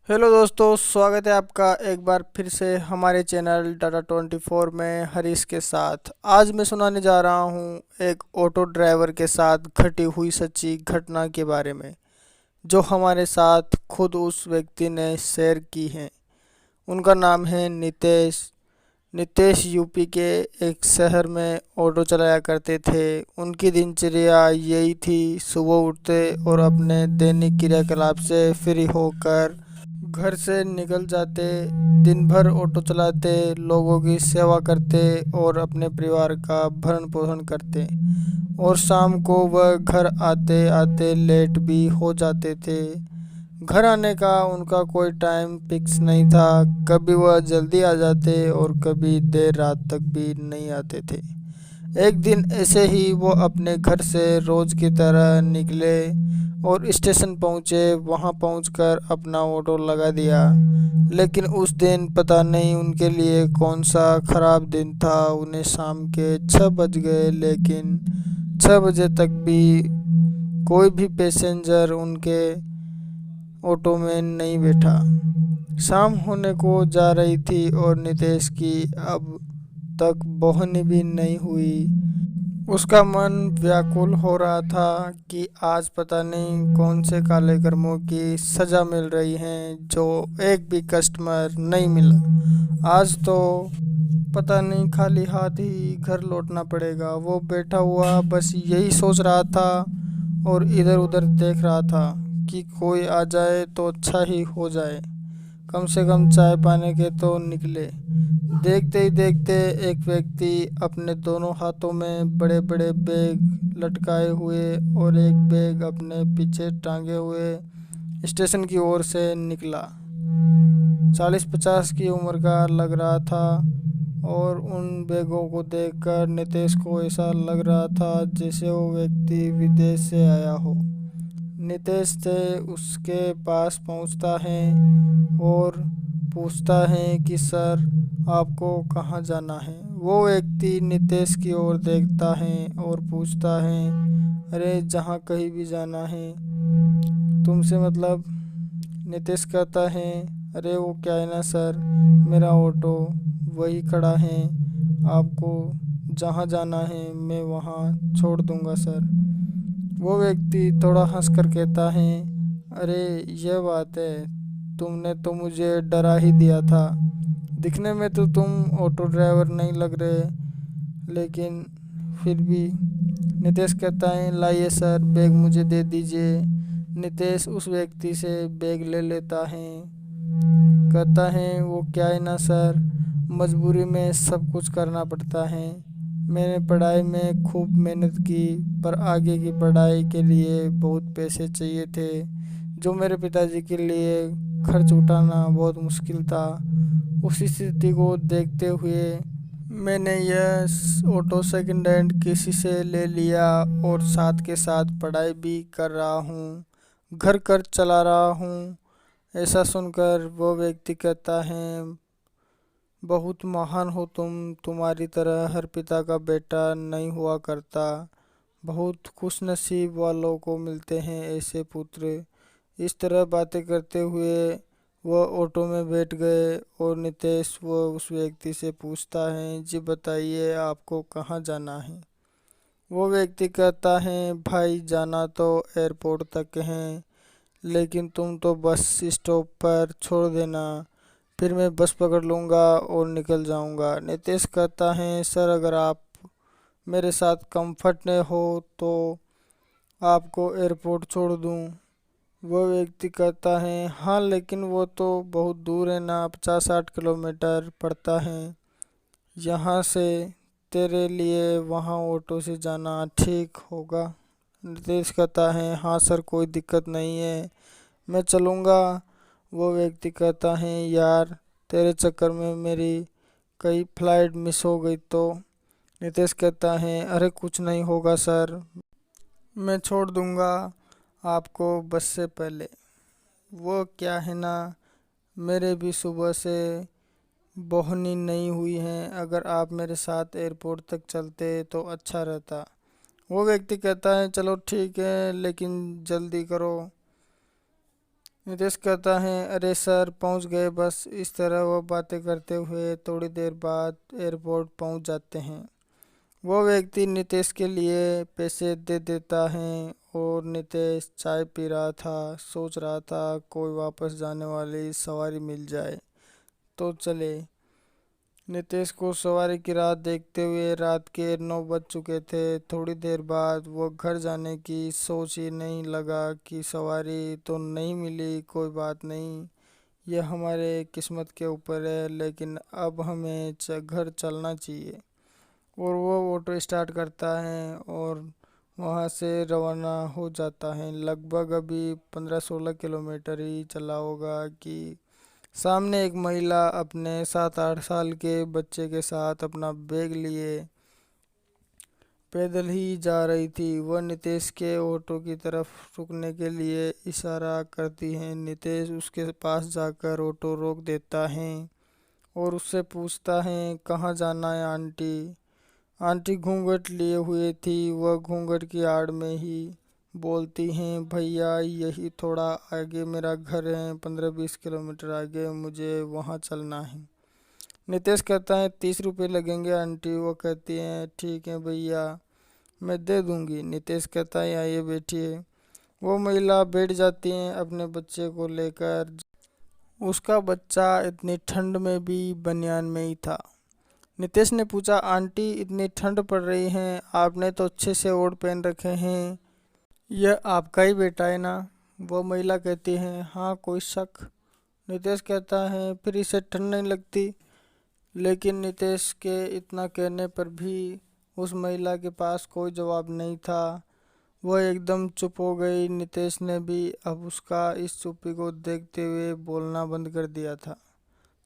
Hello दोस्तों, स्वागत है आपका एक बार फिर से हमारे चैनल डाटा 24 में हरीश के साथ। आज मैं सुनाने जा रहा हूँ एक ऑटो ड्राइवर के साथ घटी हुई सच्ची घटना के बारे में, जो हमारे साथ खुद उस व्यक्ति ने शेयर की है। उनका नाम है नितेश। नितेश यूपी के एक शहर में ऑटो चलाया करते थे। उनकी दिनचर्या यही थी, सुबह उठते और अपने दैनिक क्रियाकलाप से फ्री होकर घर से निकल जाते, दिन भर ऑटो चलाते, लोगों की सेवा करते और अपने परिवार का भरण पोषण करते। और शाम को वह घर आते आते लेट भी हो जाते थे। घर आने का उनका कोई टाइम फिक्स नहीं था। कभी वह जल्दी आ जाते और कभी देर रात तक भी नहीं आते थे। एक दिन ऐसे ही वो अपने घर से रोज की तरह निकले और स्टेशन पहुंचे। वहां पहुंचकर अपना ऑटो लगा दिया। लेकिन उस दिन पता नहीं उनके लिए कौन सा खराब दिन था। उन्हें शाम के 6 बज गए, लेकिन 6 बजे तक भी कोई भी पैसेंजर उनके ऑटो में नहीं बैठा। शाम होने को जा रही थी और नितेश की अब तक बोहनी भी नहीं हुई। उसका मन व्याकुल हो रहा था कि आज पता नहीं कौन से काले कर्मों की सजा मिल रही है, जो एक भी कस्टमर नहीं मिला। आज तो पता नहीं खाली हाथ ही घर लौटना पड़ेगा। वो बैठा हुआ बस यही सोच रहा था और इधर उधर देख रहा था कि कोई आ जाए तो अच्छा ही हो जाए, कम से कम चाय पाने के तो निकले। देखते ही देखते एक व्यक्ति अपने दोनों हाथों में बड़े बड़े बैग लटकाए हुए और एक बैग अपने पीछे टांगे हुए स्टेशन की ओर से निकला। 40-50 की उम्र का लग रहा था और उन बैगों को देखकर नितेश को ऐसा लग रहा था जैसे वो व्यक्ति विदेश से आया हो। नितेश से उसके पास पहुंचता है और पूछता है कि सर, आपको कहाँ जाना है। वो व्यक्ति नितेश की ओर देखता है और पूछता है, अरे जहाँ कहीं भी जाना है तुमसे मतलब। नितेश कहता है, अरे वो क्या है ना सर, मेरा ऑटो वही खड़ा है, आपको जहाँ जाना है मैं वहाँ छोड़ दूँगा सर। वो व्यक्ति थोड़ा हंसकर कहता है, अरे यह बात है, तुमने तो मुझे डरा ही दिया था। दिखने में तो तुम ऑटो ड्राइवर नहीं लग रहे, लेकिन फिर भी। नितेश कहता है, लाइए सर बैग मुझे दे दीजिए। नितेश उस व्यक्ति से बैग ले लेता है। कहता है, वो क्या है ना सर, मजबूरी में सब कुछ करना पड़ता है। मैंने पढ़ाई में खूब मेहनत की, पर आगे की पढ़ाई के लिए बहुत पैसे चाहिए थे, जो मेरे पिताजी के लिए खर्च उठाना बहुत मुश्किल था। उसी स्थिति को देखते हुए मैंने यह ऑटो सेकंड हैंड किसी से ले लिया और साथ के साथ पढ़ाई भी कर रहा हूँ, घर खर्च चला रहा हूँ। ऐसा सुनकर वो व्यक्ति कहता है, बहुत महान हो तुम, तुम्हारी तरह हर पिता का बेटा नहीं हुआ करता। बहुत खुशनसीब वालों को मिलते हैं ऐसे पुत्र। इस तरह बातें करते हुए वह ऑटो में बैठ गए और नितेश वह उस व्यक्ति से पूछता है, जी बताइए आपको कहाँ जाना है। वो व्यक्ति कहता है, भाई जाना तो एयरपोर्ट तक है, लेकिन तुम तो बस स्टॉप पर छोड़ देना, फिर मैं बस पकड़ लूँगा और निकल जाऊँगा। नितेश कहता है, सर अगर आप मेरे साथ कंफर्ट में हो तो आपको एयरपोर्ट छोड़ दूँ। वह व्यक्ति कहता है, हाँ लेकिन वो तो बहुत दूर है ना, 50-60 किलोमीटर पड़ता है यहाँ से। तेरे लिए वहाँ ऑटो से जाना ठीक होगा। नितेश कहता है, हाँ सर कोई दिक्कत नहीं है, मैं चलूँगा। वो व्यक्ति कहता है, यार तेरे चक्कर में मेरी कई फ्लाइट मिस हो गई तो। नितेश कहता है, अरे कुछ नहीं होगा सर, मैं छोड़ दूँगा आपको बस से पहले। वो क्या है ना, मेरे भी सुबह से बहुत नींद नहीं हुई है, अगर आप मेरे साथ एयरपोर्ट तक चलते तो अच्छा रहता। वो व्यक्ति कहता है, चलो ठीक है लेकिन जल्दी करो। नितेश कहता है, अरे सर पहुंच गए बस। इस तरह वह बातें करते हुए थोड़ी देर बाद एयरपोर्ट पहुंच जाते हैं। वो व्यक्ति नितेश के लिए पैसे दे देता है और नितेश चाय पी रहा था, सोच रहा था कोई वापस जाने वाली सवारी मिल जाए तो चले। नितेश को सवारी की राह देखते हुए रात के 9 बज चुके थे। थोड़ी देर बाद वो घर जाने की सोच ही नहीं लगा कि सवारी तो नहीं मिली, कोई बात नहीं, यह हमारे किस्मत के ऊपर है, लेकिन अब हमें घर चलना चाहिए। और वो ऑटो स्टार्ट करता है और वहाँ से रवाना हो जाता है। लगभग अभी 15-16 किलोमीटर ही चला होगा कि सामने एक महिला अपने 7-8 साल के बच्चे के साथ अपना बैग लिए पैदल ही जा रही थी। वह नितेश के ऑटो की तरफ रुकने के लिए इशारा करती है। नितेश उसके पास जाकर ऑटो रोक देता है और उससे पूछता है, कहाँ जाना है आंटी। आंटी घूंघट लिए हुए थी। वह घूंघट की आड़ में ही बोलती हैं, भैया यही थोड़ा आगे मेरा घर है, 15-20 किलोमीटर आगे, मुझे वहाँ चलना है। नितेश कहता है, 30 रुपये लगेंगे आंटी। वो कहती हैं, ठीक है भैया, मैं दे दूंगी। नितेश कहता है, आइए बैठिए। वो महिला बैठ जाती हैं अपने बच्चे को लेकर। उसका बच्चा इतनी ठंड में भी बनियान में ही था। नितेश ने पूछा, आंटी इतनी ठंड पड़ रही है, आपने तो अच्छे से ओढ़ पहन रखे हैं, यह आपका ही बेटा है ना? वो महिला कहती है, हाँ कोई शक? नितेश कहता है, फिर इसे ठंड नहीं लगती? लेकिन नितेश के इतना कहने पर भी उस महिला के पास कोई जवाब नहीं था। वह एकदम चुप हो गई। नितेश ने भी अब उसका इस चुप्पी को देखते हुए बोलना बंद कर दिया था।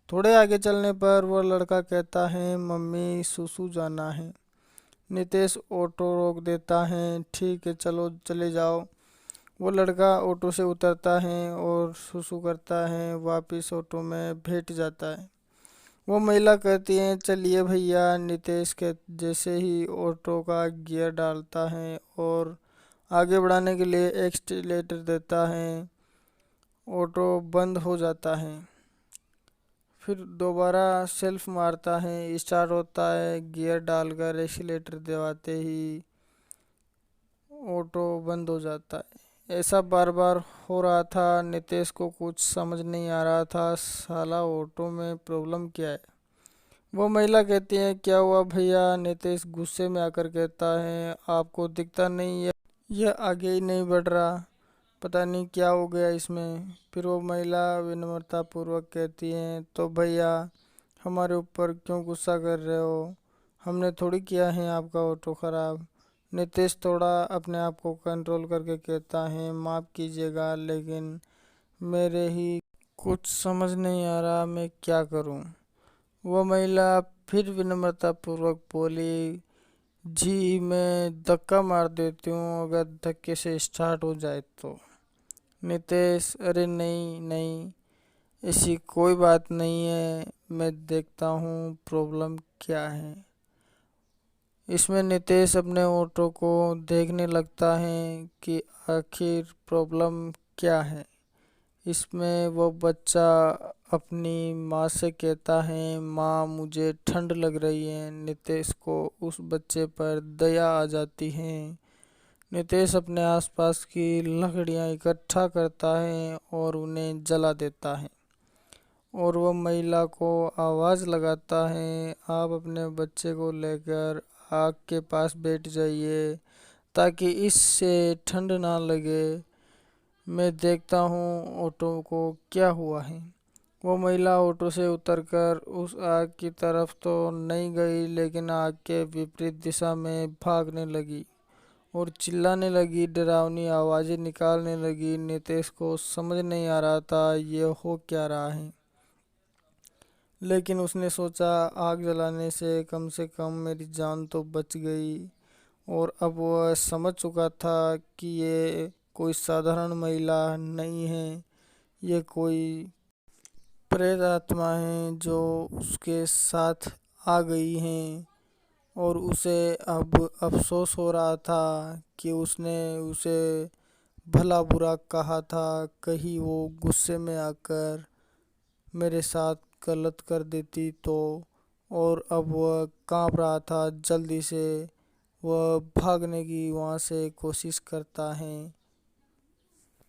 थोड़े आगे चलने पर वह लड़का कहता है, मम्मी सुसु जाना है। नितेश ऑटो रोक देता है, ठीक है चलो चले जाओ। वो लड़का ऑटो से उतरता है और सुसु करता है, वापिस ऑटो में बैठ जाता है। वो महिला कहती है, चलिए भैया। नितेश के जैसे ही ऑटो का गियर डालता है और आगे बढ़ाने के लिए एक्सीलरेटर देता है, ऑटो बंद हो जाता है। फिर दोबारा सेल्फ मारता है, स्टार्ट होता है। गियर डालकर एक्सीलरेटर दबाते ही ऑटो बंद हो जाता है। ऐसा बार बार हो रहा था। नितेश को कुछ समझ नहीं आ रहा था, साला ऑटो में प्रॉब्लम क्या है। वो महिला कहती है, क्या हुआ भैया? नितेश गुस्से में आकर कहता है, आपको दिखता नहीं है यह आगे ही नहीं बढ़ रहा, पता नहीं क्या हो गया इसमें। फिर वो महिला विनम्रता पूर्वक कहती है, तो भैया हमारे ऊपर क्यों गुस्सा कर रहे हो, हमने थोड़ी किया है आपका ऑटो ख़राब। नितेश थोड़ा अपने आप को कंट्रोल करके कहता है, माफ़ कीजिएगा, लेकिन मेरे ही कुछ समझ नहीं आ रहा, मैं क्या करूं। वह महिला फिर विनम्रतापूर्वक बोली, जी मैं धक्का मार देती हूँ अगर धक्के से स्टार्ट हो जाए तो। नितेश, अरे नहीं नहीं, ऐसी कोई बात नहीं है, मैं देखता हूँ प्रॉब्लम क्या है। इसमें नितेश अपने ऑटो को देखने लगता है कि आखिर प्रॉब्लम क्या है। इसमें वो बच्चा अपनी माँ से कहता है, माँ मुझे ठंड लग रही है। नितेश को उस बच्चे पर दया आ जाती है। नितेश अपने आसपास की लकड़ियाँ इकट्ठा करता है और उन्हें जला देता है और वह महिला को आवाज़ लगाता है, आप अपने बच्चे को लेकर आग के पास बैठ जाइए ताकि इससे ठंड ना लगे, मैं देखता हूँ ऑटो को क्या हुआ है। वो महिला ऑटो से उतरकर उस आग की तरफ तो नहीं गई, लेकिन आग के विपरीत दिशा में भागने लगी और चिल्लाने लगी, डरावनी आवाज़ें निकालने लगी। नितेश को समझ नहीं आ रहा था ये हो क्या रहा है, लेकिन उसने सोचा आग जलाने से कम मेरी जान तो बच गई। और अब वह समझ चुका था कि ये कोई साधारण महिला नहीं है, ये कोई प्रेत आत्मा है जो उसके साथ आ गई हैं। और उसे अब अफसोस हो रहा था कि उसने उसे भला बुरा कहा था, कहीं वो गुस्से में आकर मेरे साथ गलत कर देती तो। और अब वह कांप रहा था। जल्दी से वह भागने की वहाँ से कोशिश करता है।